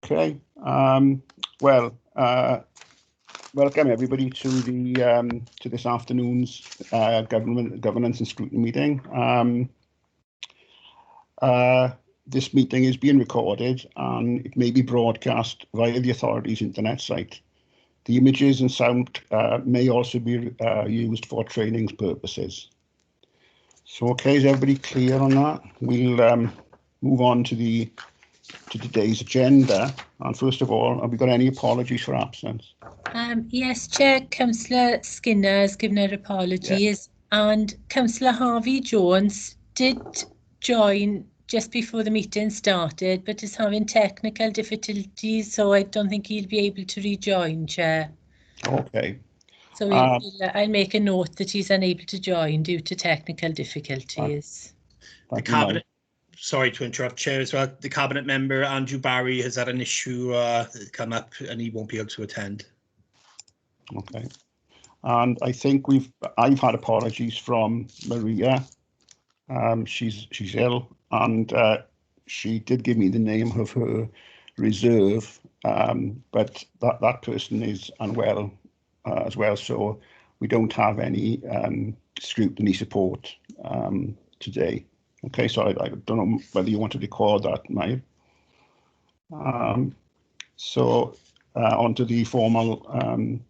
Okay. Well, welcome everybody to the to this afternoon's governance and scrutiny meeting. This meeting is being recorded and it may be broadcast via the authority's internet site. The images and sound may also be used for training purposes. So, okay, is everybody clear on that? We'll move on to today's agenda. And first of all, have we got any apologies for absence? Yes, Chair, Councillor Skinner has given her apologies, and Councillor Harvey Jones did join just before the meeting started, but is having technical difficulties, so I don't think he'll be able to rejoin, Chair. Okay. So I'll make a note that he's unable to join due to technical difficulties. The cabinet, sorry to interrupt, Chair, as well. The cabinet member Andrew Barry has had an issue come up and he won't be able to attend. Okay. And I think I've had apologies from Maria. She's ill, and she did give me the name of her reserve, but that person is unwell as well, so we don't have any scrutiny support today. Okay, so I don't know whether you want to record that, Maya. So on to the formal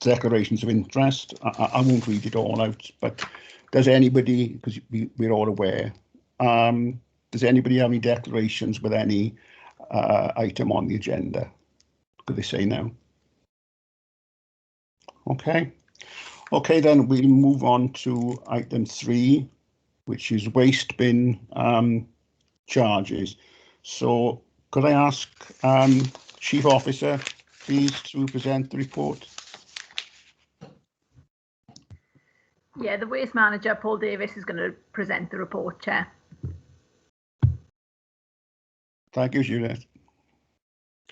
declarations of interest. I won't read it all out, but does anybody, because we're all aware, does anybody have any declarations with any item on the agenda? Could they say no? Okay. Okay, then we'll move on to item 3, which is waste bin charges. So could I ask Chief Officer, please, to present the report? Yeah, the Waste Manager, Paul Davis, is going to present the report, Chair. Thank you, Juliet.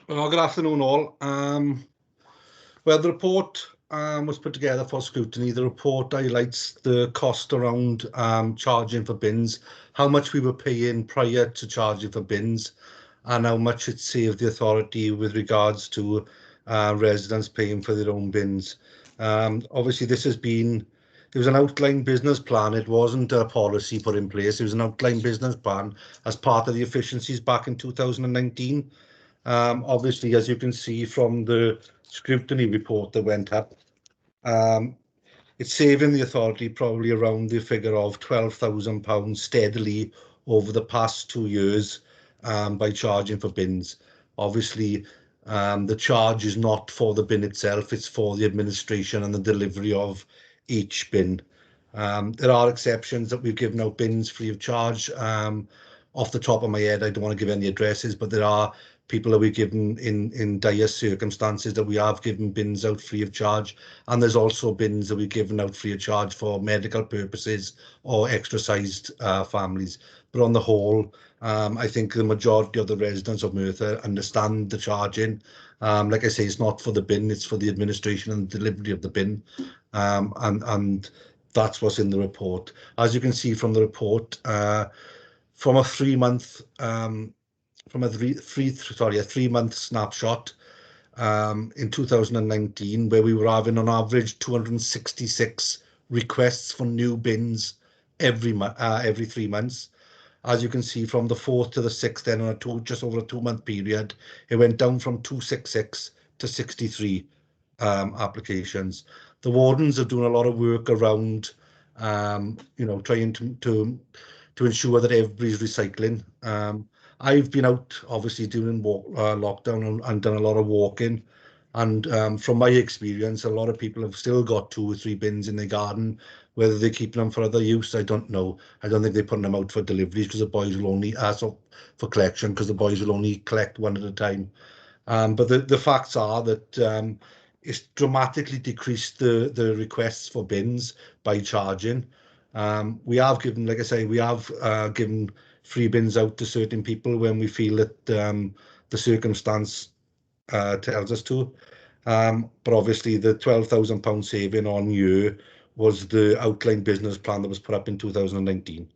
Well, good afternoon, all. Well, the report was put together for scrutiny. The report highlights the cost around charging for bins, how much we were paying prior to charging for bins, and how much it saved the authority with regards to residents paying for their own bins. Obviously, it was an outline business plan. It wasn't a policy put in place. It was an outline business plan as part of the efficiencies back in 2019. Obviously, as you can see from the scrutiny report that went up, it's saving the authority probably around the figure of £12,000 steadily over the past 2 years by charging for bins. Obviously, the charge is not for the bin itself, it's for the administration and the delivery of each bin. There are exceptions that we've given out bins free of charge. Off the top of my head, I don't want to give any addresses, but there are people that we've given in dire circumstances that we have given bins out free of charge, and there's also bins that we've given out free of charge for medical purposes or extra-sized families. But on the whole, I think the majority of the residents of Merthyr understand the charging. Like I say, it's not for the bin, it's for the administration and delivery of the bin, and that's what's in the report. As you can see from the report, from a 3-month a 3-month snapshot in 2019, where we were having on average 266 requests for new bins every 3 months. As you can see, from the 4th to the 6th, then on just over a 2-month period, it went down from 266 to 63 applications. The wardens are doing a lot of work around, trying to ensure that everybody's recycling. I've been out, obviously, during lockdown and done a lot of walking. And from my experience, a lot of people have still got 2 or 3 bins in their garden. Whether they're keeping them for other use, I don't know. I don't think they're putting them out for deliveries because the boys will only for collection, because the boys will only collect one at a time. But the facts are that it's dramatically decreased the requests for bins by charging. We have given, like I say, given free bins out to certain people when we feel that the circumstance tells us to. But obviously the £12,000 saving on year was the outline business plan that was put up in 2019.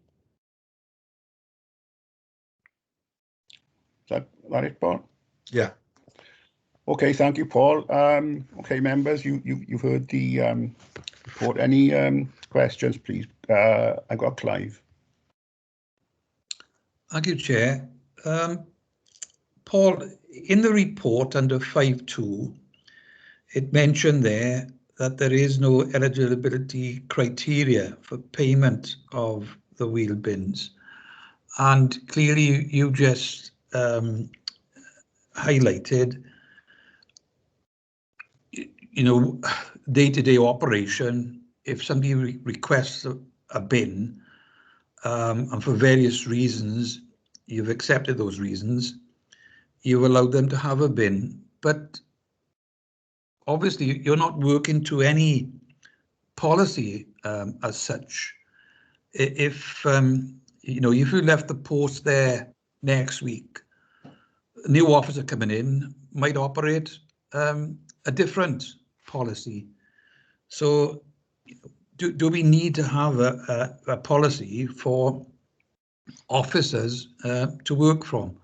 Is that it, Paul? Yeah. Okay, thank you, Paul. Okay, members, you've heard the report. Any questions, please? I've got Clive. Thank you, Chair. Paul, in the report under 5.2, it mentioned there that there is no eligibility criteria for payment of the wheel bins. And clearly you just highlighted, you know, day-to-day operation. If somebody requests a bin, and for various reasons, you've accepted those reasons, you've allowed them to have a bin, but obviously you're not working to any policy as such. If you know, if you left the post there next week, a new officer coming in might operate a different policy. So do we need to have a policy for officers to work from?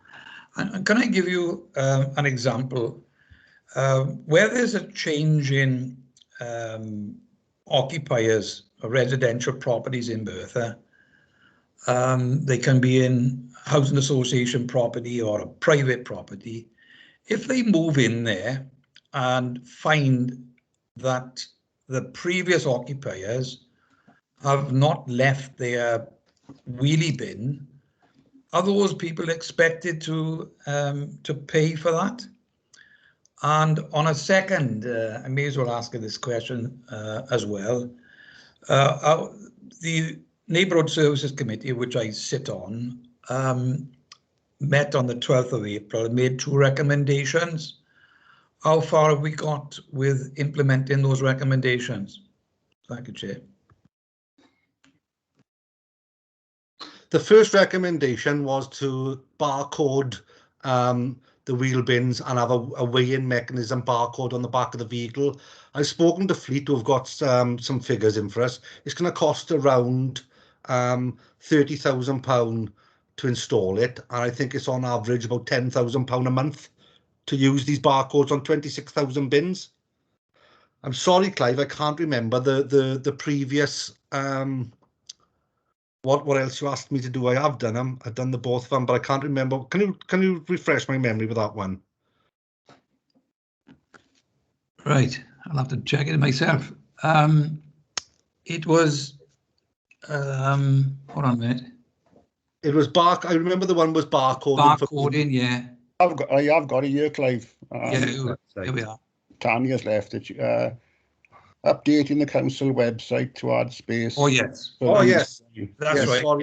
And can I give you an example? Where there's a change in occupiers of residential properties in Bertha, they can be in housing association property or a private property. If they move in there and find that the previous occupiers have not left their wheelie bin, are those people expected to pay for that? And on a second, I may as well ask you this question as well. The Neighbourhood Services Committee, which I sit on, met on the 12th of April and made 2 recommendations. How far have we got with implementing those recommendations? Thank you, Chair. The first recommendation was to barcode the wheel bins and have a weigh-in mechanism barcode on the back of the vehicle. I've spoken to Fleet, who've got some figures in for us. It's going to cost around £30,000 to install it, and I think it's on average about £10,000 a month to use these barcodes on 26,000 bins. I'm sorry, Clive, I can't remember the previous what else you asked me to do. I have done them. I've done the both of them, but I can't remember. Can you refresh my memory with that one? Right, I'll have to check it myself. It was hold on a minute. It was I remember the one was barcoding. Barcoding, yeah. I have got it here, Clive. Yeah, here we are. Tanya's left it. Updating the council website to add space. Oh yes. Oh yes. That's yes, right. Sorry.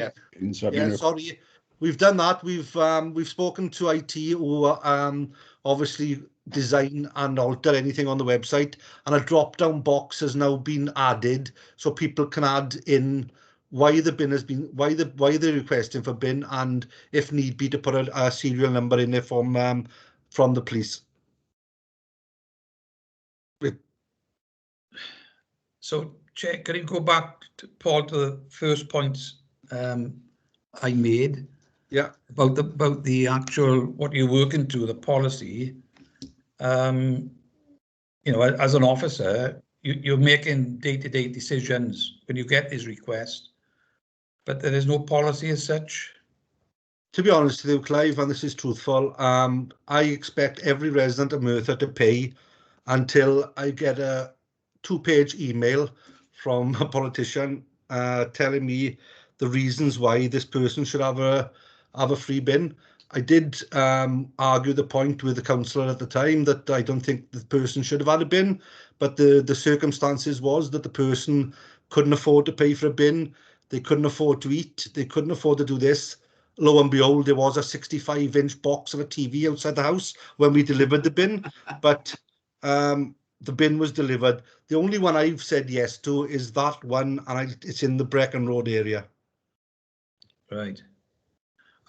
Yeah. Sorry. We've done that. We've spoken to IT, who obviously design and alter anything on the website, and a drop-down box has now been added so people can add in why the bin has been, why they're requesting for bin, and if need be to put a serial number in there from the police. So, Chair, can you go back, Paul, to the first points I made? Yeah. About the actual, what you're working to, the policy. You know, as an officer, you're making day-to-day decisions when you get these requests, but there is no policy as such. To be honest with you, Clive, and this is truthful, I expect every resident of Merthyr to pay until I get a 2-page email from a politician telling me the reasons why this person should have a free bin. I did argue the point with the councillor at the time that I don't think the person should have had a bin, but the circumstances was that the person couldn't afford to pay for a bin, they couldn't afford to eat, they couldn't afford to do this. Lo and behold, there was a 65-inch box of a TV outside the house when we delivered the bin, but the bin was delivered. The only one I've said yes to is that one, and it's in the Brecon Road area. Right.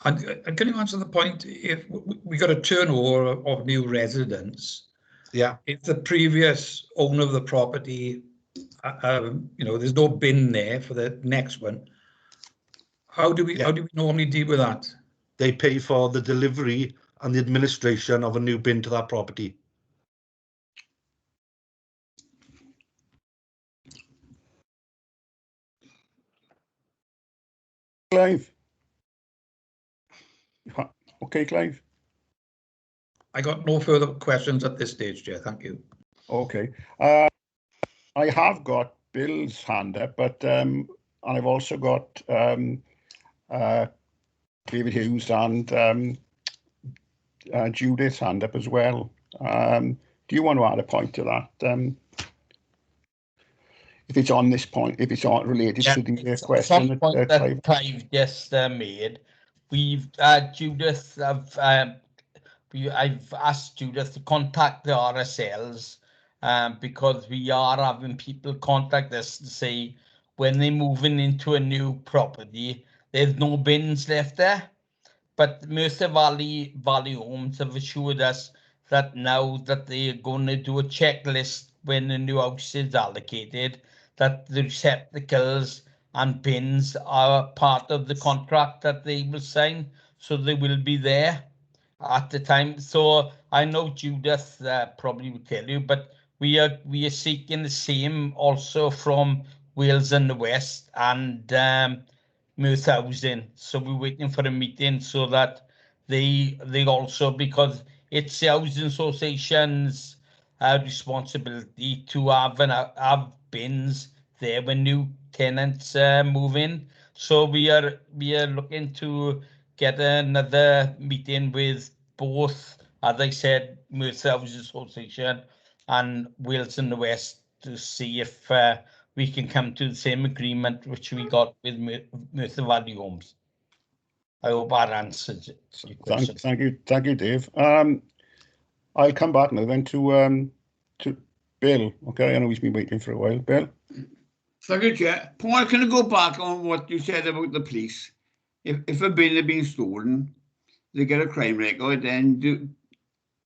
And can you answer the point, if we got a turnover of new residents, yeah, if the previous owner of the property, you know, there's no bin there for the next one, how do we normally deal with that? they pay for the delivery and the administration of a new bin to that property. Clive? Okay, Clive? I got no further questions at this stage, Chair. Thank you. Okay. I have got Bill's hand up, but and I've also got David Hughes and Judith's hand up as well. Do you want to add a point to that? If it's on this point, if it's not related to the question some point that Clive just made, we've Judith I've asked Judith to contact the RSLs because we are having people contact us to say when they're moving into a new property, there's no bins left there. But Mercer Valley Homes have assured us that now that they're going to do a checklist when the new house is allocated, that the receptacles and bins are part of the contract that they will sign, so they will be there at the time. So I know Judith probably will tell you, but we are seeking the same also from Wales and the West and Merthyr Housing. So we're waiting for a meeting so that they also, because it's the housing association's responsibility to have bins there when new tenants move in. So we are looking to get another meeting with both, as I said, Merthyr Housing Association and Wales and the West to see if we can come to the same agreement which we got with Merthyr Valley Homes. I hope that answers your question. Thank you, Dave. I'll come back now then to Bill. Okay, I know he's been waiting for a while. Bill. Thank you, Chair. Paul, can I go back on what you said about the police? If a bin had been stolen, they get a crime record, then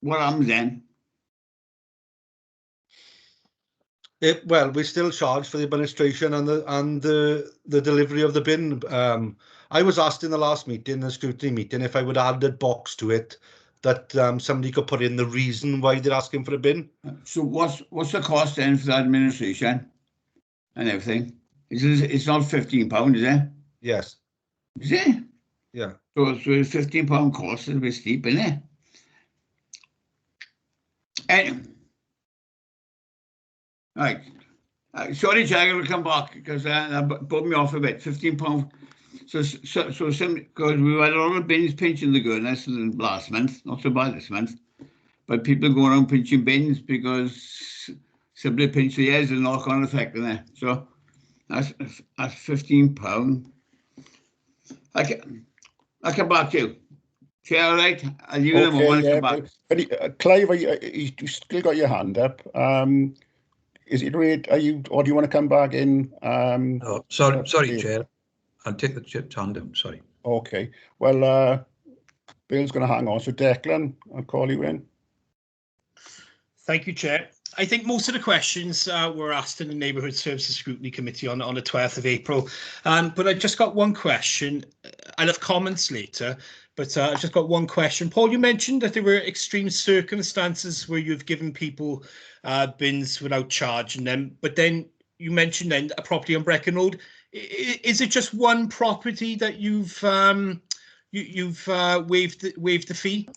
what happens then? Well, we're still charged for the administration and the delivery of the bin. I was asked in the last meeting, the scrutiny meeting, if I would add a box to it that somebody could put in the reason why they're asking for a bin. So what's the cost then for the administration and everything? It's not £15, is it? Yes. Is it? Yeah. So £15 cost is a bit steep, isn't it? Anyway. Right. Sorry, Chair, I will come back because that put me off a bit. £15. So because we had a lot of bins pinching the goodness last month, not so bad this month, but people go around pinching bins because somebody pinched the ears and knock-on effect in there. So that's £15. I'll come back to you. Chair, all right? I'll leave it a moment and come back. But Clive, you still got your hand up. Is it right? Or do you want to come back in? Oh, sorry, Chair. I'll take the chip's hand up. Sorry. Okay. Well, Bill's going to hang on. So Declan, I'll call you in. Thank you, Chair. I think most of the questions were asked in the Neighbourhood Services Scrutiny Committee on the 12th of April. But I just got one question. I'll have comments later, but I've just got one question. Paul, you mentioned that there were extreme circumstances where you've given people bins without charging them, but then you mentioned then a property on Brecon Road. Is it just one property that you've waived the fee?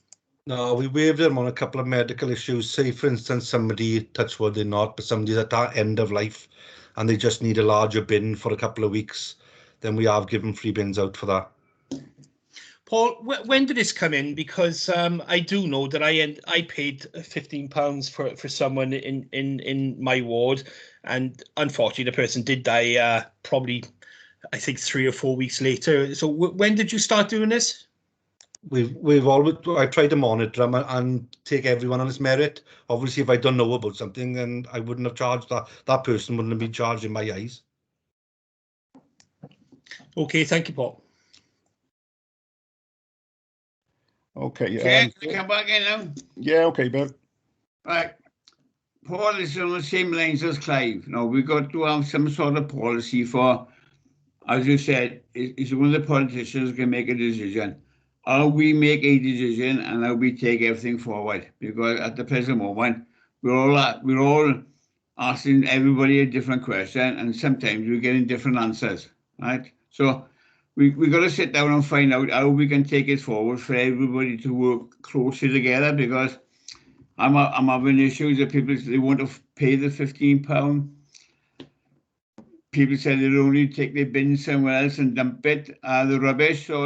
No, we waived them on a couple of medical issues. Say, for instance, somebody, touch wood, they're not, but somebody's at that end of life and they just need a larger bin for a couple of weeks, then we have given free bins out for that. Paul, when did this come in? Because I do know that I paid £15 for someone in my ward, and unfortunately the person did die probably, I think, 3 or 4 weeks later. So when did you start doing this? I tried to monitor them and take everyone on its merit. Obviously, if I don't know about something, then I wouldn't have charged that person wouldn't have been charged in my eyes. Okay, thank you, Paul. Okay. Chair, can I come back in now? Yeah, okay, Bill. Right. Paul is on the same lines as Clive. Now, we've got to have some sort of policy for, as you said, is one of the politicians going to make a decision. how we make a decision and how we take everything forward. Because at the present moment, we're all asking everybody a different question, and sometimes we're getting different answers, right? So we got to sit down and find out how we can take it forward for everybody to work closely together, because I'm having issues that people, they want to pay the £15. People said they'd only take their bin somewhere else and dump it, the rubbish. So,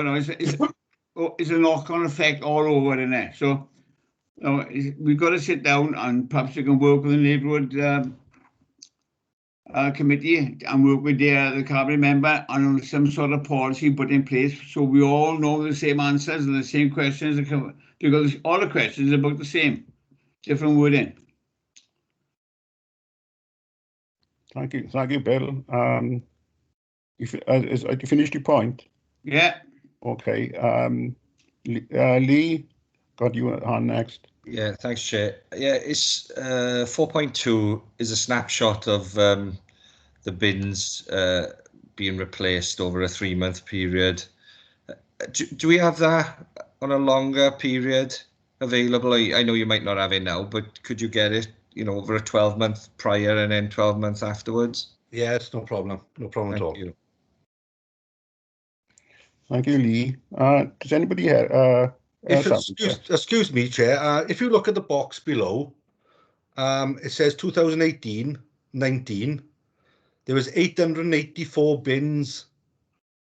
it's a knock-on effect all over, isn't it? So, we've got to sit down and perhaps we can work with the neighbourhood committee and work with the cabinet member on some sort of policy put in place so we all know the same answers and the same questions, because all the questions are about the same, different wording. Thank you, Bill. Have you finished your point? Yeah. Okay. Lee, got you on next. Yeah, thanks, Chair. Yeah, it's 4.2 is a snapshot of the bins being replaced over a 3-month period. Do we have that on a longer period available? I know you might not have it now, but could you get it, over a 12-month prior and then 12 months afterwards? Yes, no problem. No problem at all. Thank you. Thank you, Lee. Does anybody here? Excuse me, Chair. If you look at the box below, it says 2018-19. There was 884 bins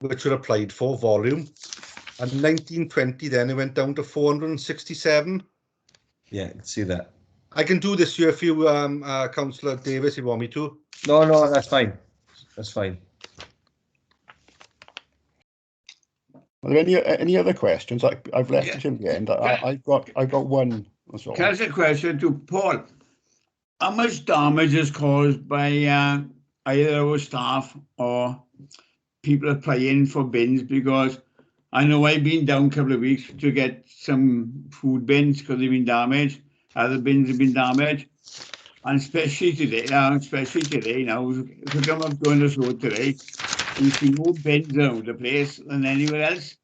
which were applied for, volume. And 1920, then it went down to 467. Yeah, I can see that. I can do this here for you, Councillor Davis, if you want me to. No, that's fine. That's fine. Are there any other questions? I've left it till the end. I've got one. Can I ask a question to Paul? How much damage is caused by either our staff or people applying for bins? Because I know I've been down a couple of weeks to get some food bins because they've been damaged. Other bins have been damaged. And especially today now, if we come up going this road today, you see more bins around the place than anywhere else.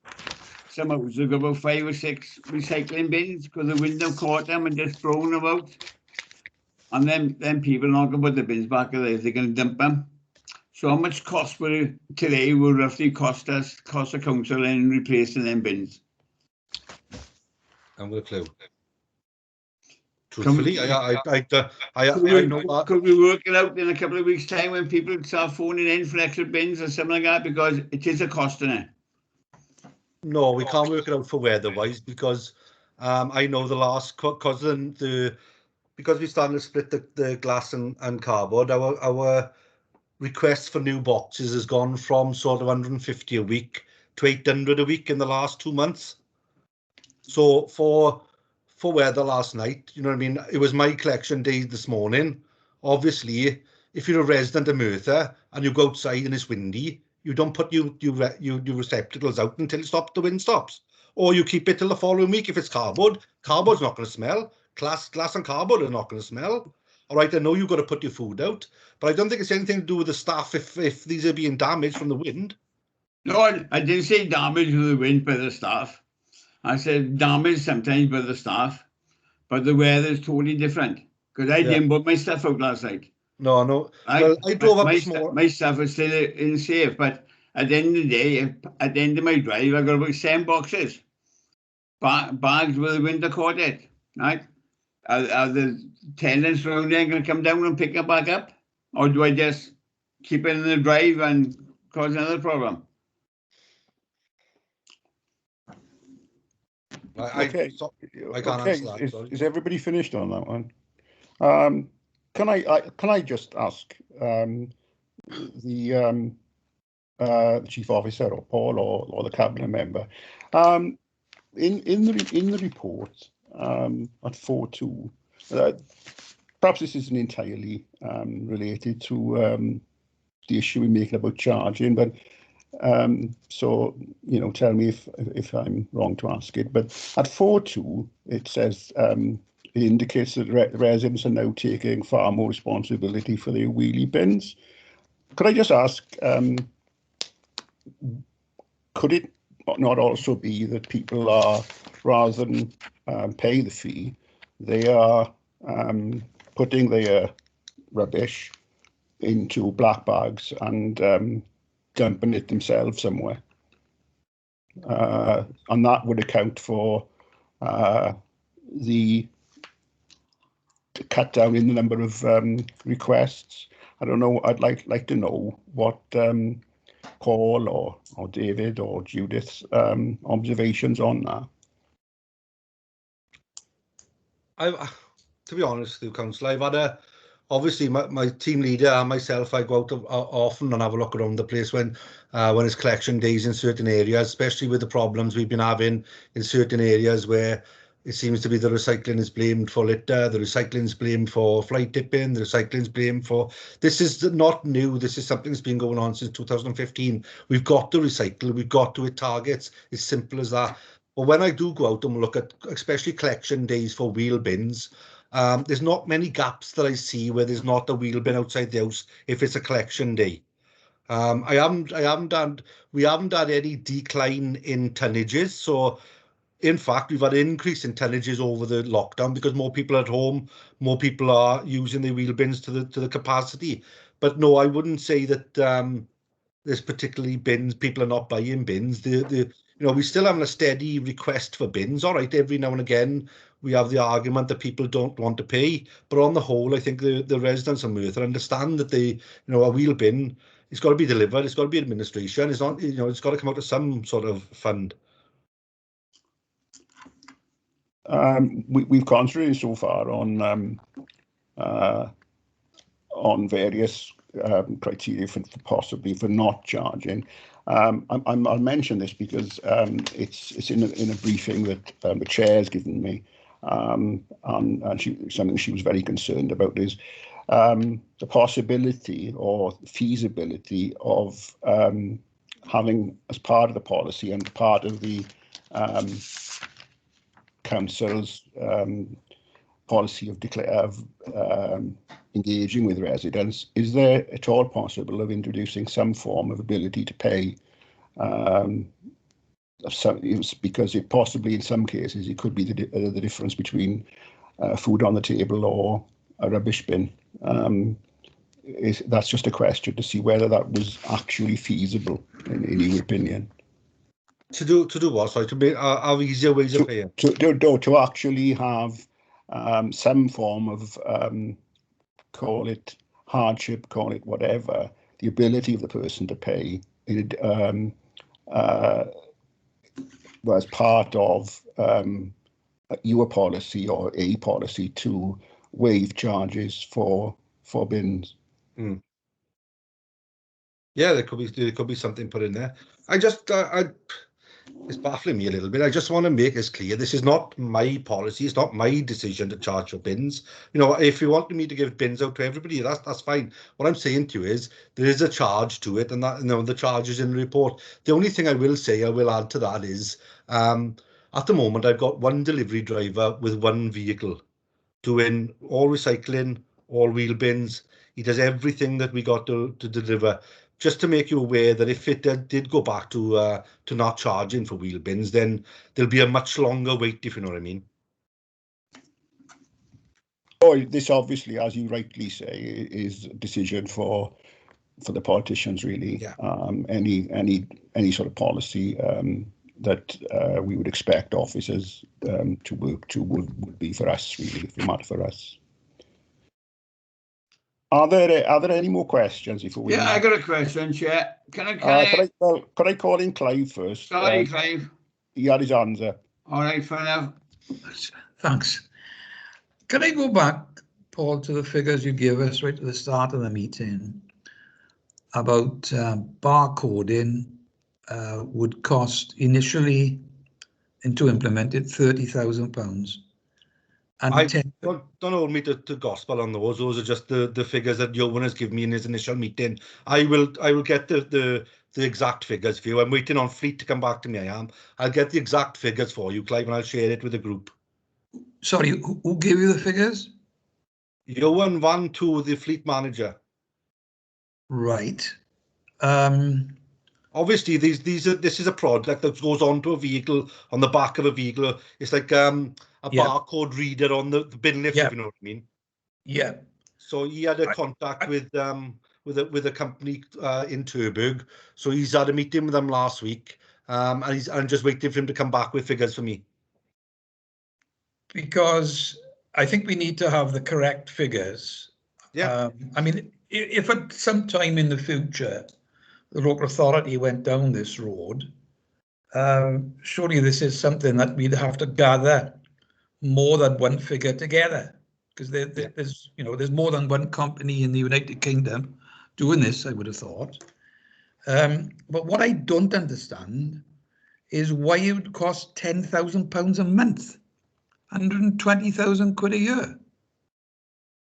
Some houses have got about 5 or 6 recycling bins because the wind have caught them and just thrown them out. And then people not going to put the bins back if they can dump them. So how much cost will roughly cost the council in replacing them bins? I'm with a clue. Truthfully, I know that. Could we work it out in a couple of weeks' time when people start phoning in for extra bins or something like that? Because it is a cost in it. No, we can't work it out for weather-wise because I know the last because we're starting to split the glass and cardboard. Our requests for new boxes has gone from sort of 150 a week to 800 a week in the last 2 months. So for weather last night, you know what I mean? It was my collection day this morning. Obviously, if you're a resident of Merthyr and you go outside and it's windy, you don't put your receptacles out until the wind stops. Or you keep it till the following week if it's cardboard. Cardboard's not going to smell. Glass and cardboard are not going to smell. All right, I know you've got to put your food out, but I don't think it's anything to do with the staff if these are being damaged from the wind. No, I didn't say damage from the wind by the staff. I said damage sometimes by the staff, but the weather is totally different. Because I didn't put my stuff out last night. No. Well, I drove up this morning. My stuff is still in safe, but at the end of the day, at the end of my drive, I got about 7 boxes, bags where the wind caught it. Right? Are the tenants around there going to come down and pick it back up, or do I just keep it in the drive and cause another problem? I can't answer that. Is everybody finished on that one? Can I just ask the chief officer or Paul or the cabinet member in the report at 4.2. Perhaps this isn't entirely related to the issue we're making about charging, but so tell me if I'm wrong to ask it. But at 4.2, it says it indicates that residents are now taking far more responsibility for their wheelie bins. Could I just ask, could it not also be that people are, rather than pay the fee, they are putting their rubbish into black bags and dumping it themselves somewhere. And that would account for the cut down in the number of requests. I don't know. I'd like to know what Paul or David or Judith's observations on that. To be honest, with Councillor, I've had obviously my team leader and myself, I go out often and have a look around the place when it's collection days in certain areas, especially with the problems we've been having in certain areas where it seems to be the recycling is blamed for litter, the recycling is blamed for fly tipping, the recycling is blamed for... This is not new. This is something that's been going on since 2015. We've got to recycle. We've got to hit targets. It's simple as that. But when I do go out and look at, especially collection days for wheel bins, there's not many gaps that I see where there's not a wheel bin outside the house if it's a collection day. We haven't had any decline in tonnages. So in fact, we've had an increase in tonnages over the lockdown because more people are at home, more people are using their wheel bins to the capacity. But no, I wouldn't say that there's particularly bins. People are not buying bins. We still have a steady request for bins. All right, every now and again we have the argument that people don't want to pay, but on the whole, I think the residents of Merthyr understand that a wheel bin, it's got to be delivered. It's got to be administration. It's not, it's got to come out of some sort of fund. We've concentrated so far on various criteria for possibly for not charging. I'll mention this because it's in a briefing that the chair's given me, and something she was very concerned about is the possibility or feasibility of having, as part of the policy and part of the council's policy of engaging with residents, is there at all possible of introducing some form of ability to pay? Because it possibly, in some cases, it could be the difference between food on the table or a rubbish bin. That's just a question to see whether that was actually feasible, in your opinion. To do what? Sorry, to have easier ways of paying. To actually have some form of call it hardship, call it whatever, the ability of the person to pay was part of your policy or a policy to waive charges for bins. Mm. Yeah, there could be something put in there. It's baffling me a little bit. I just want to make this clear. This is not my policy. It's not my decision to charge for bins. If you want me to give bins out to everybody, that's fine. What I'm saying to you is there is a charge to it, and that the charge is in the report. The only thing I will add to that is at the moment I've got one delivery driver with one vehicle doing all recycling, all wheel bins. He does everything that we got to deliver. Just to make you aware that if it did go back to not charging for wheel bins, then there'll be a much longer wait, if you know what I mean. Oh, this obviously, as you rightly say, is a decision for the politicians, really. Yeah. Any sort of policy that we would expect officers to work to would be for us, really, if it matter for us. Are there any more questions before we? Yeah, I got a question, Chair. Could I call in Clive first? Sorry, Clive. He had his hands up. All right, fair enough. Thanks. Can I go back, Paul, to the figures you gave us right at the start of the meeting about barcoding would cost initially, and to implement it, £30,000. And don't hold me to gospel on those. Those are just the figures that Johan has given me in his initial meeting. I will get the exact figures for you. I'm waiting on Fleet to come back to me. I'll get the exact figures for you, Clive, and I'll share it with the group. Sorry, who gave you the figures? Johan Van To, the fleet manager. Right. obviously this is a product that goes onto a vehicle, on the back of a vehicle. It's like a barcode reader on the bin lift, if you know what I mean. Yeah. So he had a contact with a company in Turberg. So he's had a meeting with them last week, and I'm just waiting for him to come back with figures for me. Because I think we need to have the correct figures. Yeah. I mean, if at some time in the future the local authority went down this road, surely this is something that we'd have to gather more than one figure together, because there's more than one company in the United Kingdom doing this, I would have thought. But what I don't understand is why it would cost £10,000 a month, 120,000 quid a year.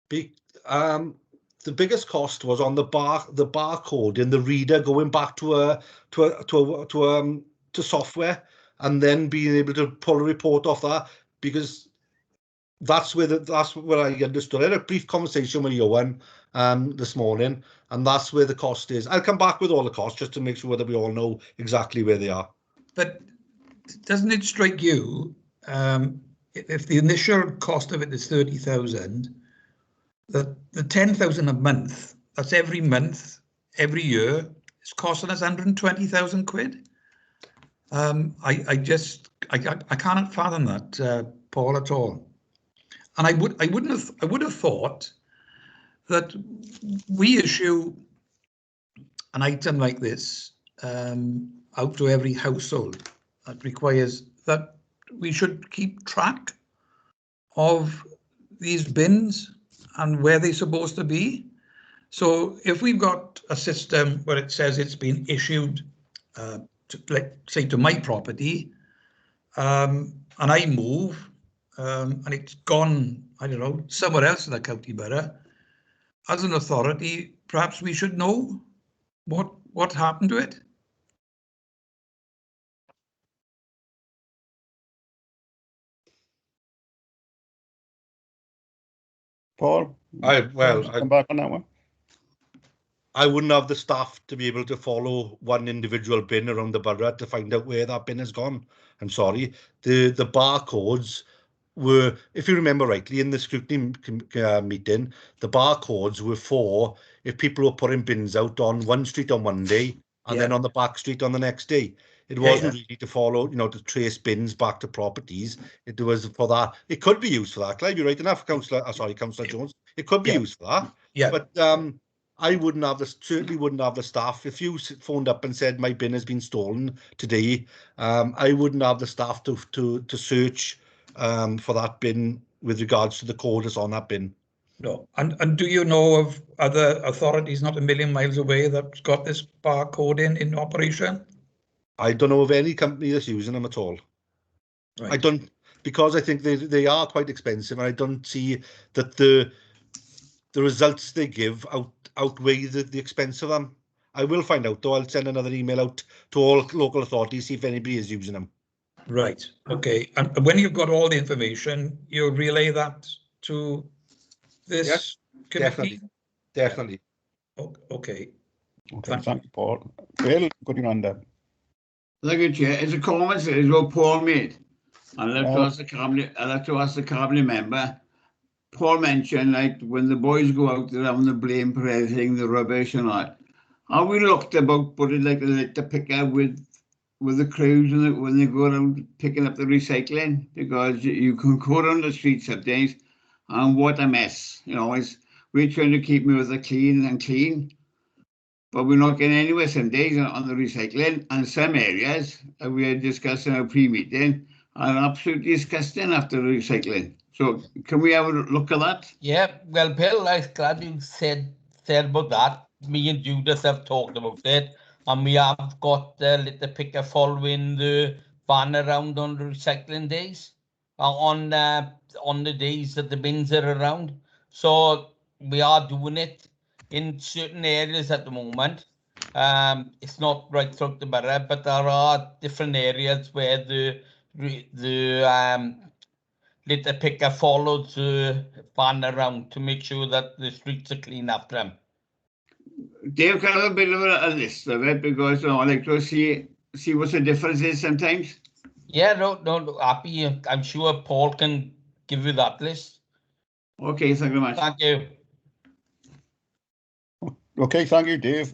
The biggest cost was on the barcode in the reader, going back to software, and then being able to pull a report off that, because that's where I understood. I had a brief conversation with Johan this morning, and that's where the cost is. I'll come back with all the costs just to make sure that we all know exactly where they are. But doesn't it strike you, if the initial cost of it is 30,000, that the 10,000 a month, that's every month, every year, it's costing us 120,000 quid? I can't fathom that, Paul, at all. And I would have thought that we issue an item like this out to every household. That requires that we should keep track of these bins and where they're supposed to be. So if we've got a system where it says it's been issued, to my property, and I move, and it's gone, I don't know, somewhere else in the county borough, as an authority, perhaps we should know what happened to it. Paul, come back on that one. I wouldn't have the staff to be able to follow one individual bin around the borough to find out where that bin has gone. I'm sorry. The barcodes were, if you remember rightly, in the scrutiny meeting, the barcodes were for if people were putting bins out on one street on one day and then on the back street on the next day. It wasn't really to follow, to trace bins back to properties. It was for that. It could be used for that. Clive, you're right enough, Councillor Jones. It could be used for that. Yeah. But I certainly wouldn't have the staff. If you phoned up and said my bin has been stolen today, I wouldn't have the staff to search for that bin with regards to the code that's on that bin. No. And do you know of other authorities not a million miles away that's got this barcode in operation? I don't know of any company that's using them at all. Right. I don't, because I think they are quite expensive, and I don't see that the results they give outweigh the expense of them. I will find out, though. I'll send another email out to all local authorities, see if anybody is using them. Right. Okay. And when you've got all the information, you'll relay that to this committee? Definitely. Okay. Thank you, Paul. Bill, good on that. Look at you. It's a comment as what Paul made. I'd like to ask the cabinet member. Paul mentioned, like, when the boys go out, they're having the blame for everything, the rubbish and all. Have we looked about putting like a litter picker with the crews when they go around picking up the recycling? Because you can go around the streets some days, and what a mess. We're trying to keep me with the clean, but we're not getting anywhere some days on the recycling. And some areas, we are discussing our pre-meeting, are absolutely disgusting after recycling. So can we have a look at that? Yeah, well, Bill, I'm glad you said about that. Me and Judith have talked about it, and we have got the litter picker following the van around on recycling days, on the days that the bins are around. So we are doing it in certain areas at the moment. It's not right throughout the borough, but there are different areas where the litter picker follows the van around to make sure that the streets are clean after them. Dave can have a bit of a list of it because I like to see what the difference is sometimes. Yeah, no, happy. I'm sure Paul can give you that list. Okay, thank you very much. Thank you. Okay, thank you, Dave.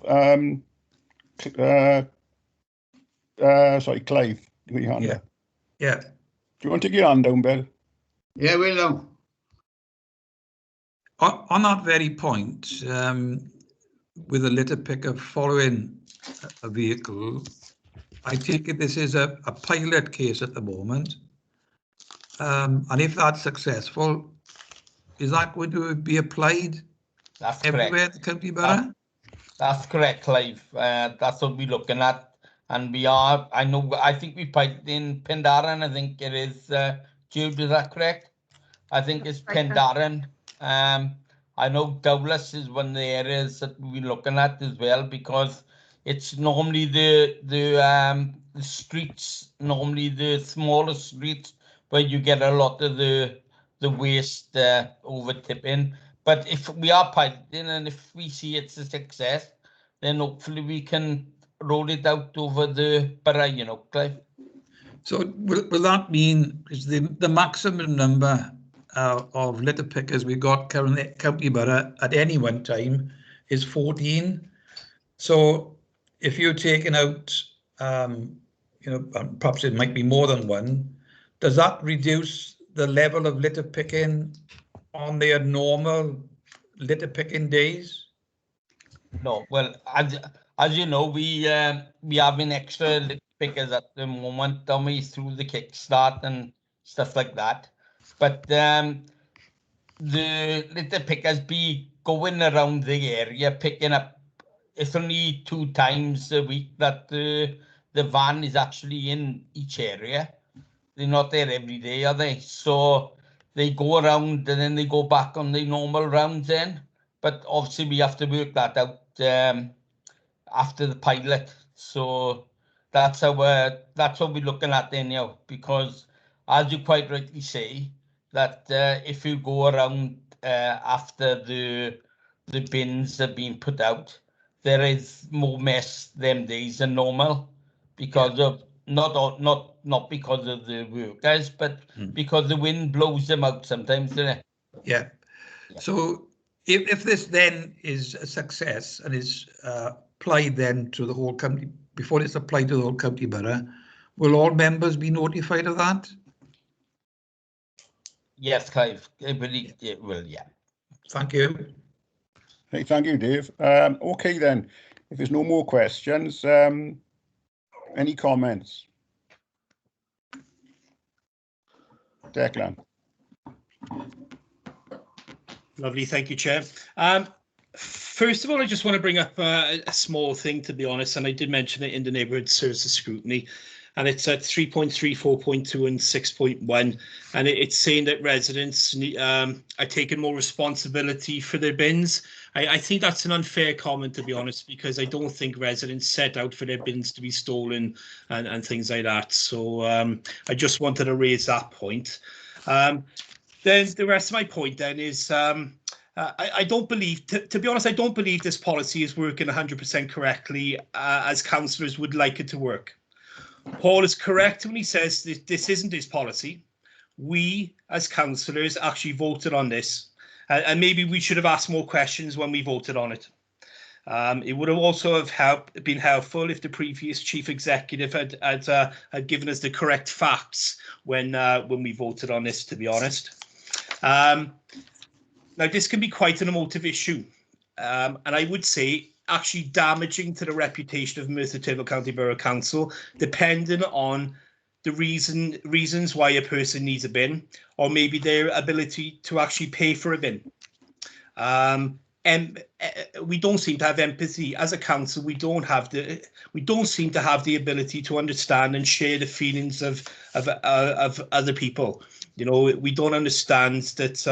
Sorry, Clive, you got your hand up. Yeah. Do you want to take your hand down, Bill? Yeah, we'll know. On that very point, with a litter picker following a vehicle, I take it this is a pilot case at the moment. And if that's successful, is that going to be applied That's everywhere correct. at the county borough? That's correct, Clive. That's what we're looking at. And we are, I think we picked in Pendarren. I think it is, Jude, is that correct? I think it's Pendarren. I know Douglas is one of the areas that we're looking at as well, because it's normally the streets, normally the smaller streets where you get a lot of the waste over tipping. But if we are piloting and if we see it's a success, then hopefully we can roll it out over the borough, Clive. So will that mean is the maximum number of litter pickers we've got currently at county borough at any one time is 14? So if you're taking out, perhaps it might be more than one, does that reduce the level of litter picking on their normal litter picking days? No, well, as you know, we having extra litter pickers at the moment, dummy through the kickstart and stuff like that. But the litter pickers be going around the area picking up. It's only 2 times a week that the van is actually in each area. They're not there every day, are they? So they go around and then they go back on the normal rounds then. But obviously we have to work that out after the pilot. So that's what we're looking at then now, because as you quite rightly say, that if you go around after the bins have been put out, there is more mess them days than normal, because of not because of the workers, but because the wind blows them out sometimes, doesn't it? Yeah. So if this then is a success and is applied then to the whole county, before it's applied to the whole county borough, will all members be notified of that? Yes, Clive, it will, yeah. Thank you. Hey, thank you, Dave. Okay then, if there's no more questions, any comments? Declan. Lovely, thank you, Chair. First of all, I just want to bring up a small thing, to be honest, and I did mention it in the neighbourhood services scrutiny, and it's at 3.3, 4.2 and 6.1, and it's saying that residents are taking more responsibility for their bins. I think that's an unfair comment, to be honest, because I don't think residents set out for their bins to be stolen and things like that. So I just wanted to raise that point. Then the rest of my point then is I don't believe, to be honest, I don't believe this policy is working 100% correctly as councillors would like it to work. Paul is correct when he says this isn't his policy. We as councillors actually voted on this, and maybe we should have asked more questions when we voted on it. It would have also have been helpful if the previous chief executive had given us the correct facts when we voted on this, to be honest. Now, this can be quite an emotive issue, and I would say actually damaging to the reputation of Merthyr Tydfil County Borough Council, depending on the reasons why a person needs a bin, or maybe their ability to actually pay for a bin. And we don't seem to have empathy as a council. We don't seem to have the ability to understand and share the feelings of other people. You know, we don't understand that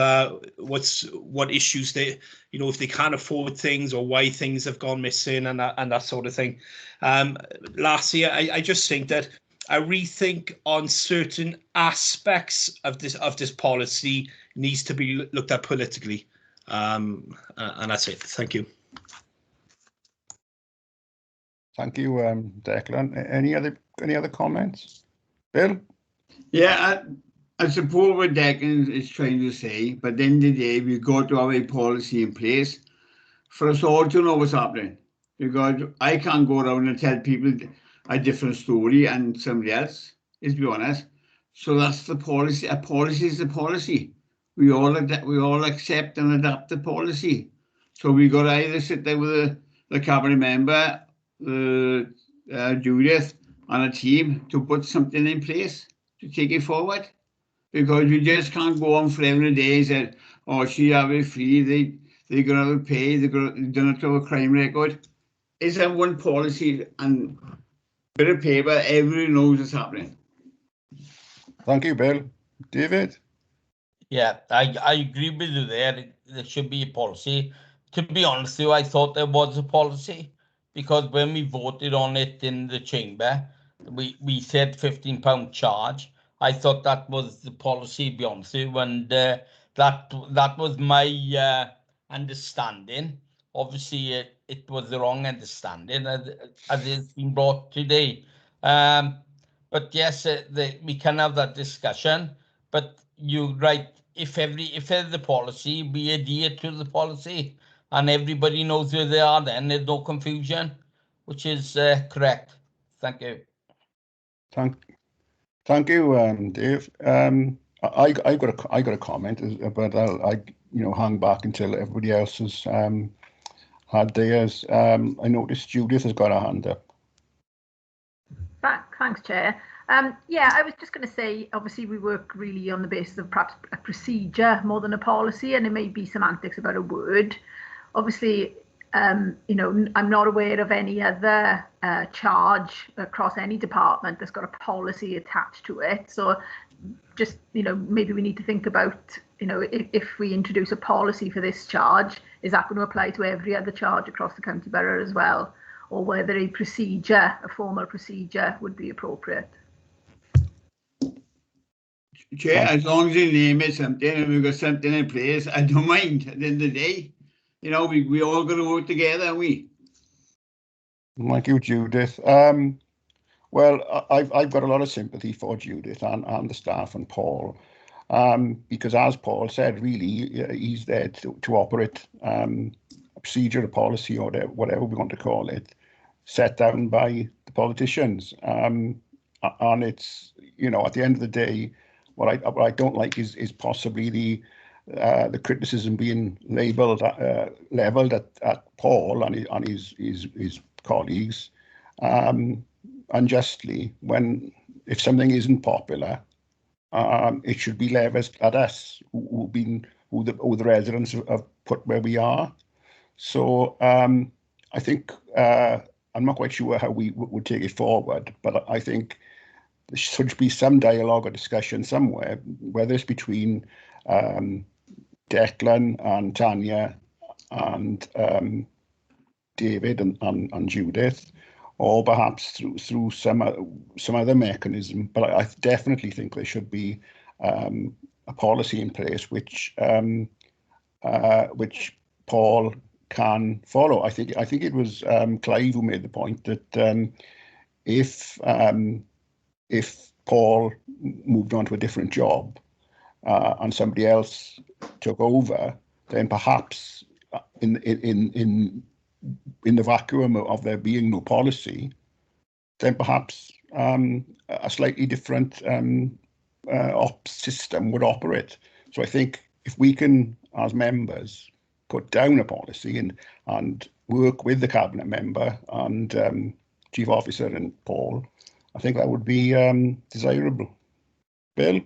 what issues they, you know, if they can't afford things or why things have gone missing and that sort of thing. Lastly, I just think that a rethink on certain aspects of this policy needs to be looked at politically. And that's it. Thank you. Thank you, Declan. Any other comments? Bill? Yeah, I support what Declan is trying to say, but at the end of the day, we've got to have a policy in place for us all to know what's happening. Because I can't go around and tell people a different story and somebody else, let's be honest. So that's the policy. A policy is a policy. We all accept and adapt the policy. So we got to either sit there with the cabinet member, Judith, and a team to put something in place to take it forward. Because we just can't go on for every day and say, oh, she have it free, they're going to have to pay, they don't have to have a crime record. Is that one policy and bit of paper, everyone knows what's happening. Thank you, Bill. David? Yeah, I agree with you there. There should be a policy. To be honest with you, I thought there was a policy because when we voted on it in the chamber, we said £15 charge. I thought that was the policy, to be honest with you, and that was my understanding. Obviously, it was the wrong understanding as it's been brought today. But yes, we can have that discussion. But you're right. If there's the policy, we adhere to the policy, and everybody knows where they are. Then there's no confusion, which is correct. Thank you. Thank you, Dave. I got a comment, but I hang back until everybody else has had theirs. I noticed Judith has got her hand up. Thanks, Chair. Yeah, I was just going to say, obviously, we work really on the basis of perhaps a procedure more than a policy, and there may be semantics about a word. Obviously, I'm not aware of any other charge across any department that's got a policy attached to it. So just, maybe we need to think about, if we introduce a policy for this charge, is that going to apply to every other charge across the county borough as well? Or whether a formal procedure would be appropriate. Chair, as long as you name it something and we've got something in place, I don't mind. At the end of the day, we all got to work together, aren't we? Thank you, Judith. Well, I've got a lot of sympathy for Judith and the staff and Paul, because as Paul said, really, he's there to operate a procedure, a policy, or whatever we want to call it, set down by the politicians. And it's, at the end of the day, what I don't like is possibly the criticism being leveled at Paul and his colleagues, unjustly, if something isn't popular, it should be leveled at us who the residents have put where we are. So I think I'm not quite sure how we would take it forward, but I think there should be some dialogue or discussion somewhere, whether it's between Declan and Tanya and David and Judith, or perhaps through some other mechanism. But I definitely think there should be a policy in place which Paul can follow. I think it was Clive who made the point that if Paul moved on to a different job and somebody else took over, then perhaps in the vacuum of there being no policy, then perhaps a slightly different ops system would operate. So I think if we can, as members, put down a policy and work with the cabinet member and chief officer and Paul, I think that would be desirable. Bill?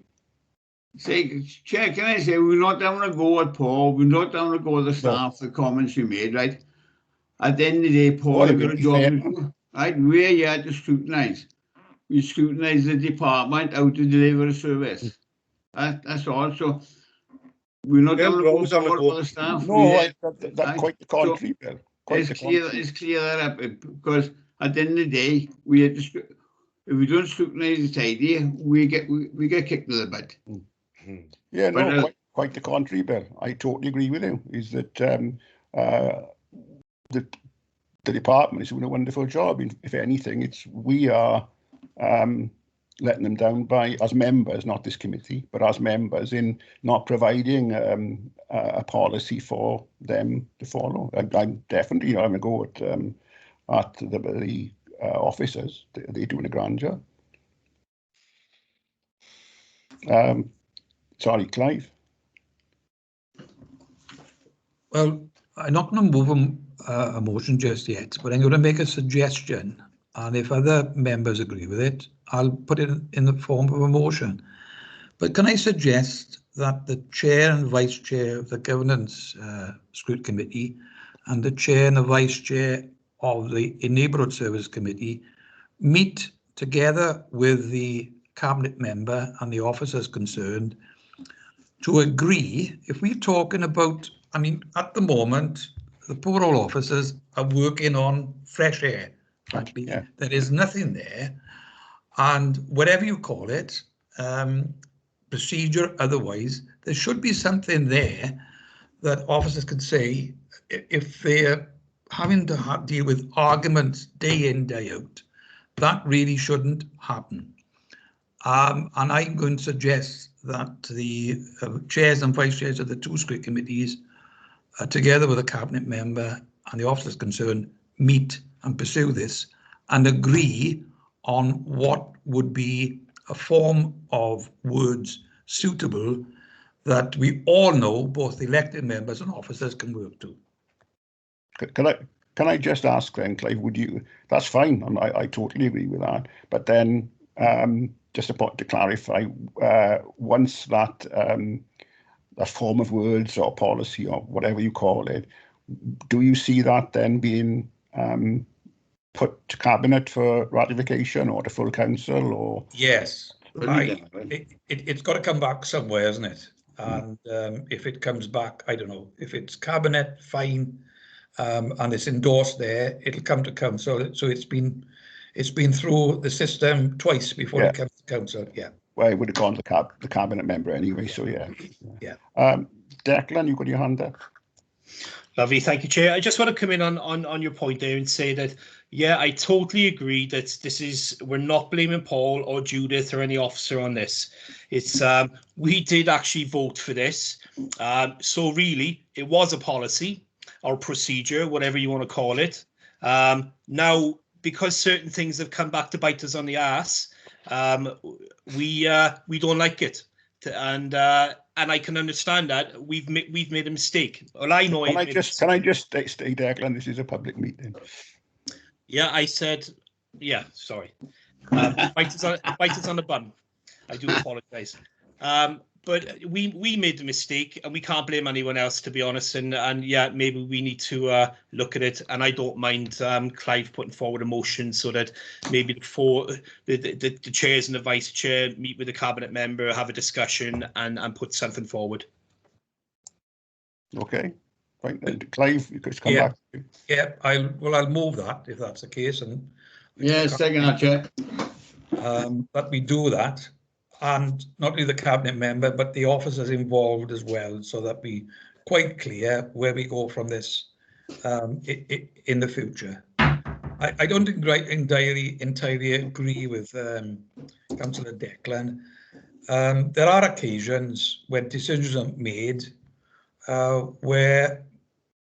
Chair, can I say, we're not down to go at Paul, we're not down to go at the staff, the comments you made, right? At the end of the day, Paul, you've got a job to do, right? We're here to scrutinise. We scrutinise the department, how to deliver a service. That's all. So we're not down to go for the staff. No, that's quite the contrary, Bill. It's clear that up, because at the end of the day, we have to, if we don't scrutinise this idea, we get kicked in the butt. Yeah, no, quite the contrary, Bill. I totally agree with you. Is that the department is doing a wonderful job. If anything, we are letting them down by, as members, not this committee, but as members, in not providing a policy for them to follow. I'm definitely having a go at the officers. They're doing a grand job. Sorry, Clive. Well, I'm not going to move a motion just yet, but I'm going to make a suggestion. And if other members agree with it, I'll put it in the form of a motion. But can I suggest that the chair and vice chair of the Governance Scrutiny Committee and the chair and the vice chair of the Neighbourhood Service Committee meet together with the cabinet member and the officers concerned to agree, if we're talking about, I mean, at the moment, the poor old officers are working on fresh air, frankly. Yeah. There is nothing there. And whatever you call it, procedure otherwise, there should be something there that officers can say if they're having to deal with arguments day in, day out. That really shouldn't happen. And I'm going to suggest that the chairs and vice chairs of the two scrutiny committees, together with a cabinet member and the officers concerned, meet and pursue this and agree on what would be a form of words suitable that we all know, both elected members and officers, can work to. Can I just ask then, Clive, would you, that's fine, and I totally agree with that, but then just to clarify, once that form of words or policy or whatever you call it, do you see that then being put to cabinet for ratification or to full council? Or yes, it's got to come back somewhere, isn't it? And if it comes back, I don't know, if it's cabinet, fine, and it's endorsed there, it'll come to council. So it's been through the system twice before it comes to council. Yeah. Well, it would have gone to the cabinet member anyway. So yeah. Declan, you got your hand up. Lovely, thank you, Chair. I just want to come in on your point there and say that, yeah, I totally agree that we're not blaming Paul or Judith or any officer on this. It's we did actually vote for this. So really, it was a policy or procedure, whatever you want to call it. Now, because certain things have come back to bite us on the ass, we don't like it. And I can understand that we've made a mistake. Well, I know. Can I just stay, Declan? This is a public meeting. Yeah, I said. Yeah, sorry. Bite is on the bum. I do apologise. But we made the mistake, and we can't blame anyone else, to be honest. And yeah, maybe we need to look at it. And I don't mind Clive putting forward a motion so that maybe the chairs and the vice chair meet with the cabinet member, have a discussion, and put something forward. Okay, right. And Clive, you could come back. Yeah, I'll move that if that's the case. And second that, Chair. That we do that. And not only the cabinet member, but the officers involved as well, so that we quite clear where we go from this in the future. I don't entirely agree with Councillor Declan. There are occasions when decisions are made where,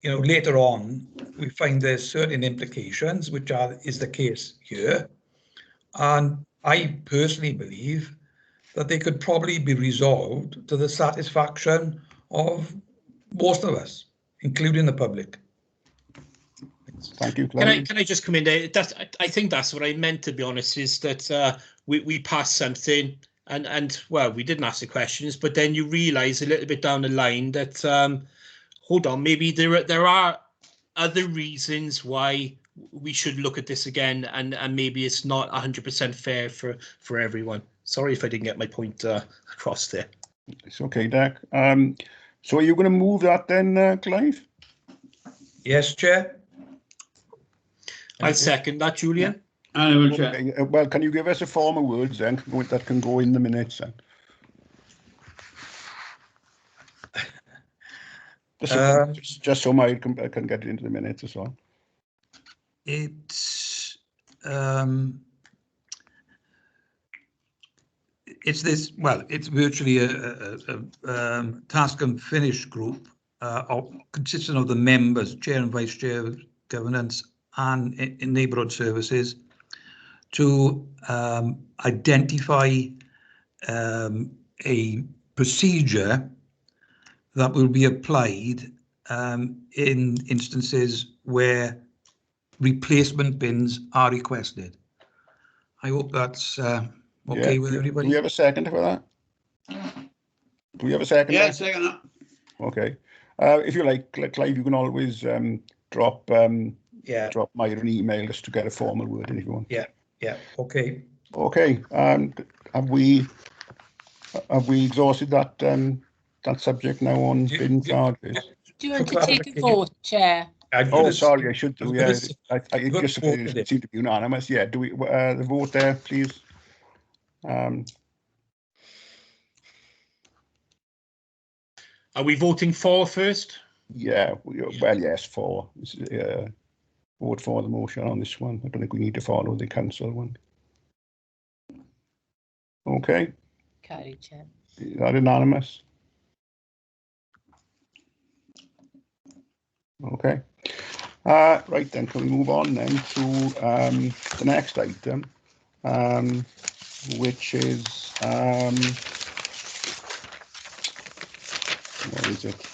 later on we find there's certain implications, which is the case here. And I personally believe that they could probably be resolved to the satisfaction of most of us, including the public. Thank you, Clive. Can I just come in there? I think that's what I meant, to be honest, is that we passed something and well, we didn't ask the questions, but then you realise a little bit down the line that hold on, maybe there are other reasons why we should look at this again, and maybe it's not 100% fair for everyone. Sorry if I didn't get my point across there. It's okay, Dak. So are you going to move that then, Clive? Yes, Chair. I second that, Julian. I will, Chair. Okay. Well, can you give us a form of words then that can go in the minutes then? Just so I can get it into the minutes as well. it's this, well, it's virtually a task and finish group consisting of the members, chair and vice chair of governance and in neighbourhood services, to identify a procedure that will be applied in instances where replacement bins are requested. I hope that's okay with everybody. Do we have a second for that? Do we have a second? Yeah, second that. Okay. If you like, Clive, you can always drop drop Myra an email just to get a formal word in if you want. Yeah. Okay. Okay. Have we exhausted that that subject now on bin charges? Do you want to take a vote, Chair? Oh, sorry, I should do. Yeah, it just voted seemed to be unanimous. Yeah. Do we the vote there, please? Are we voting for first? Yeah. Well, yes, for. Vote for the motion on this one. I don't think we need to follow the council one. Okay. Carry, Chair. Is that unanimous? Okay. Right then, can we move on then to the next item, which is what is it?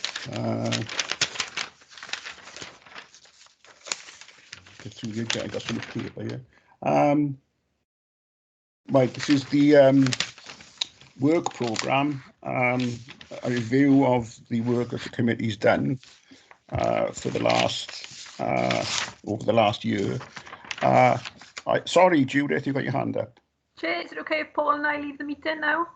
I got so much paper here. Right, this is the work programme, a review of the work that the committee's done for the last over the last year. Sorry, Judith, you got your hand up. Chair, is it okay if Paul and I leave the meeting now?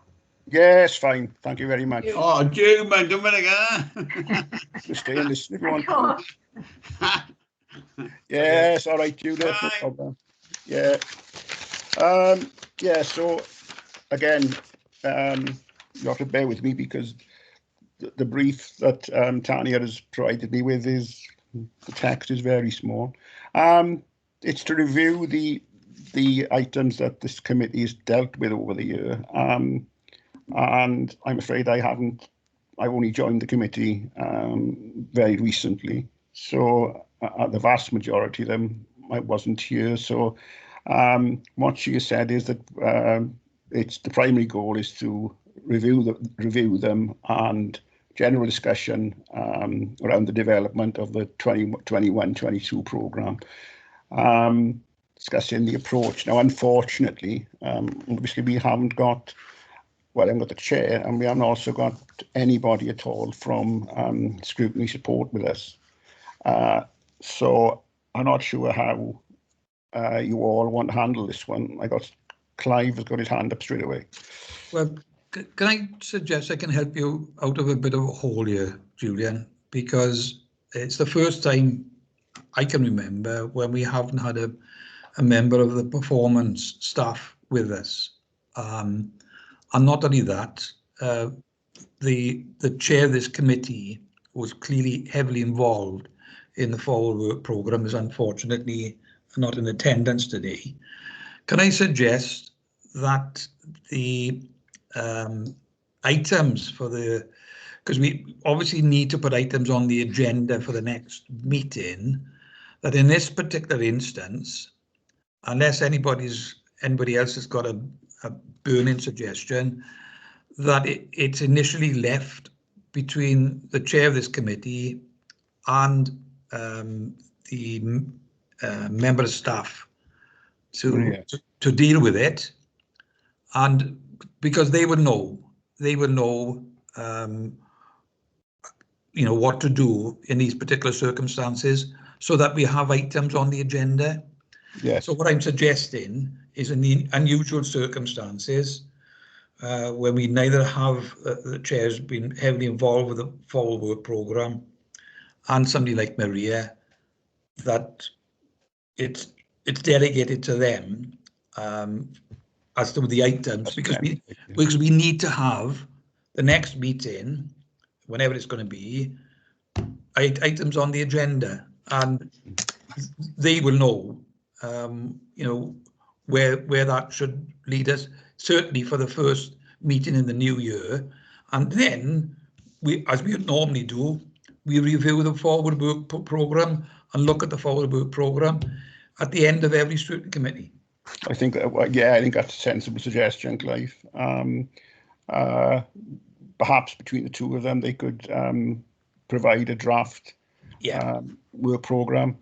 Yes, fine. Thank you very much. Oh, June, man, don't minute again. Just stay and listen if you want to. Yes, all right, Judith, no problem. Yeah. Yeah, so again, you have to bear with me because the brief that Tanya has provided me with is, the text is very small. It's to review the items that this committee has dealt with over the year. And I'm afraid I've only joined the committee very recently. So the vast majority of them, I wasn't here. So what she has said is that it's the primary goal is to review them and general discussion around the development of the 21-22 programme, discussing the approach. Now, unfortunately, obviously we haven't got, well, I haven't got the chair, and we haven't also got anybody at all from Scrutiny support with us. So I'm not sure how you all want to handle this one. I got Clive has got his hand up straight away. Well, can I suggest I can help you out of a bit of a hole here, Julian, because it's the first time I can remember when we haven't had a member of the performance staff with us. And not only that, the chair of this committee was clearly heavily involved in the forward work programme, is unfortunately not in attendance today. Can I suggest that the items for the, because we obviously need to put items on the agenda for the next meeting, that in this particular instance, unless anybody else has got a burning suggestion, that it's initially left between the chair of this committee and the member of staff to deal with it, and because they would know what to do in these particular circumstances, so that we have items on the agenda. Yes. So what I'm suggesting is, in the unusual circumstances when we neither have the chair's been heavily involved with the forward work programme and somebody like Maria, that it's delegated to them as to the items, because we need to have the next meeting, whenever it's going to be, items on the agenda. And they will know, where that should lead us, certainly for the first meeting in the new year. And then, as we normally do, we review the forward work programme and look at the forward work programme at the end of every scrutiny committee. I think that's a sensible suggestion, Clive. Perhaps between the two of them, they could provide a draft work programme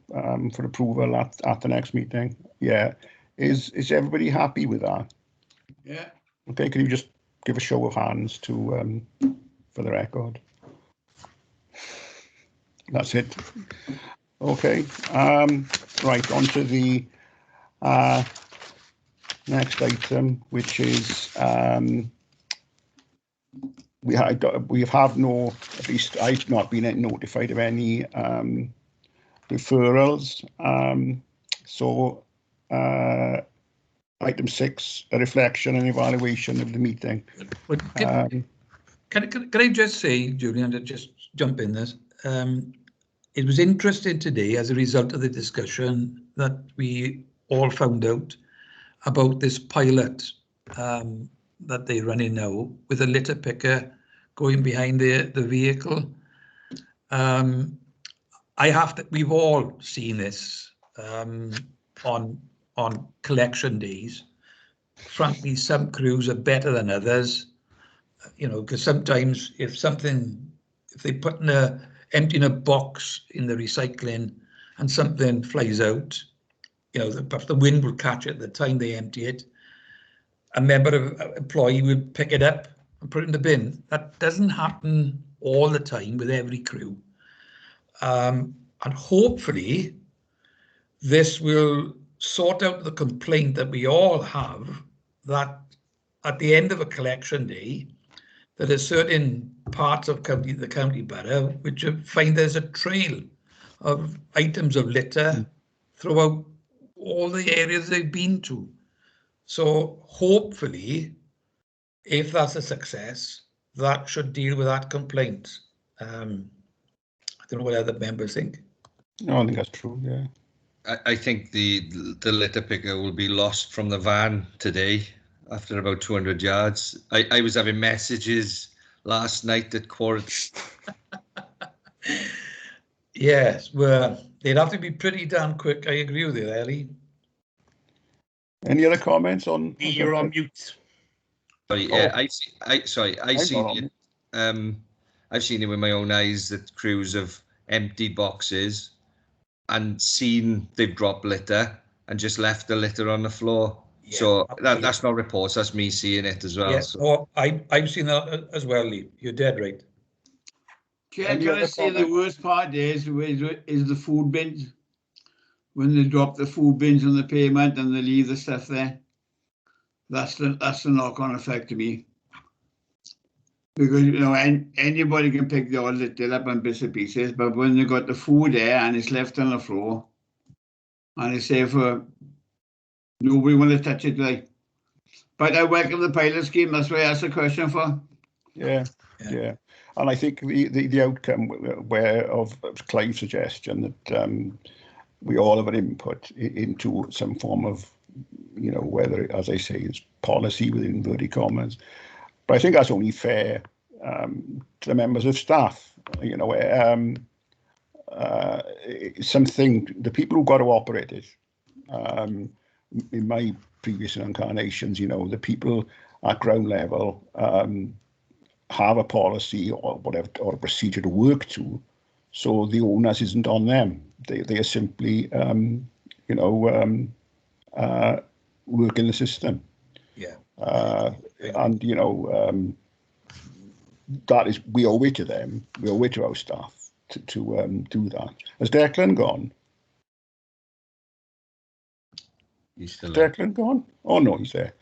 for approval at the next meeting. Yeah. Is everybody happy with that? Yeah. Okay, can you just give a show of hands to for the record? That's it. Okay. Right, on to the next item, which is we have no, at least I've not been notified of any referrals. So item 6, a reflection and evaluation of the meeting. Can I just say, Julian, to just jump in this, it was interesting today as a result of the discussion that we all found out about this pilot that they're running now with a litter picker going behind the vehicle. We've all seen this on collection days. Frankly, some crews are better than others, because sometimes if they put emptying a box in the recycling and something flies out, perhaps the wind will catch it at the time they empty it. A member of employee would pick it up and put it in the bin. That doesn't happen all the time with every crew. And hopefully this will sort out the complaint that we all have, that at the end of a collection day, that there's certain parts of the county borough which find there's a trail of items of litter throughout all the areas they've been to. So hopefully, if that's a success, that should deal with that complaint. I don't know what other members think. No, I think that's true, yeah. I think the litter picker will be lost from the van today after about 200 yards. I was having messages last night at quarter. Yes, well, they'd have to be pretty damn quick. I agree with you, Ellie. Any other comments on? You're on mute. Sorry, yeah, I've seen it. I've seen it with my own eyes that crews have emptied boxes and seen they've dropped litter and just left the litter on the floor. Yeah, so that's not reports, that's me seeing it as well. Yeah, so. I've seen that as well, Lee. You're dead right. Can I say the worst part is the food bins? When they drop the food bins on the pavement and they leave the stuff there. That's the knock-on effect to me. Because anybody can pick the odd litter up and bits and pieces, but when they got the food there and it's left on the floor, and it's there for nobody want to touch it, like. But I welcome the pilot scheme. That's what I asked the question for. Yeah. And I think the outcome of Clive's suggestion that we all have an input into some form of, whether, as I say, it's policy within inverted commas. But I think that's only fair to the members of staff. Something, the people who got to operate it, in my previous incarnations, the people at ground level have a policy or whatever, or a procedure to work to, so the onus isn't on them. They are simply, working the system. Yeah. And that is, we owe it to them. We owe it to our staff to do that. Has Declan gone? He's still Declan gone? Oh no, he's there.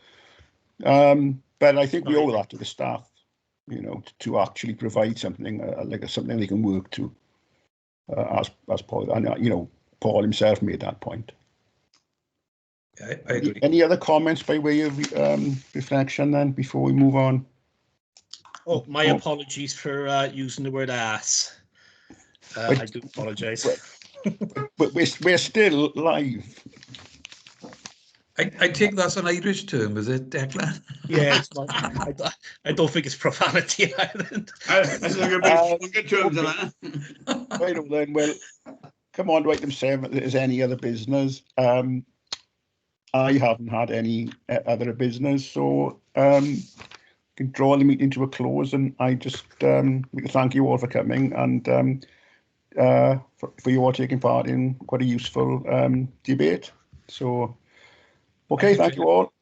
But I think we owe that to the staff, to actually provide something something they can work to. As Paul, and Paul himself made that point. I agree. Any other comments by way of reflection then before we move on? Oh, my apologies for using the word ass. I do apologise. But we're still live. I take that's an Irish term, is it, Declan? Yeah, it's not, I don't think it's profanity in Ireland. I think a bit good terms of that. Right on then, well, come on to item 7, if there's any other business. I haven't had any other business, so can draw the meeting to a close, and I just we can thank you all for coming, and for you all taking part in quite a useful debate. So, okay, thank you all.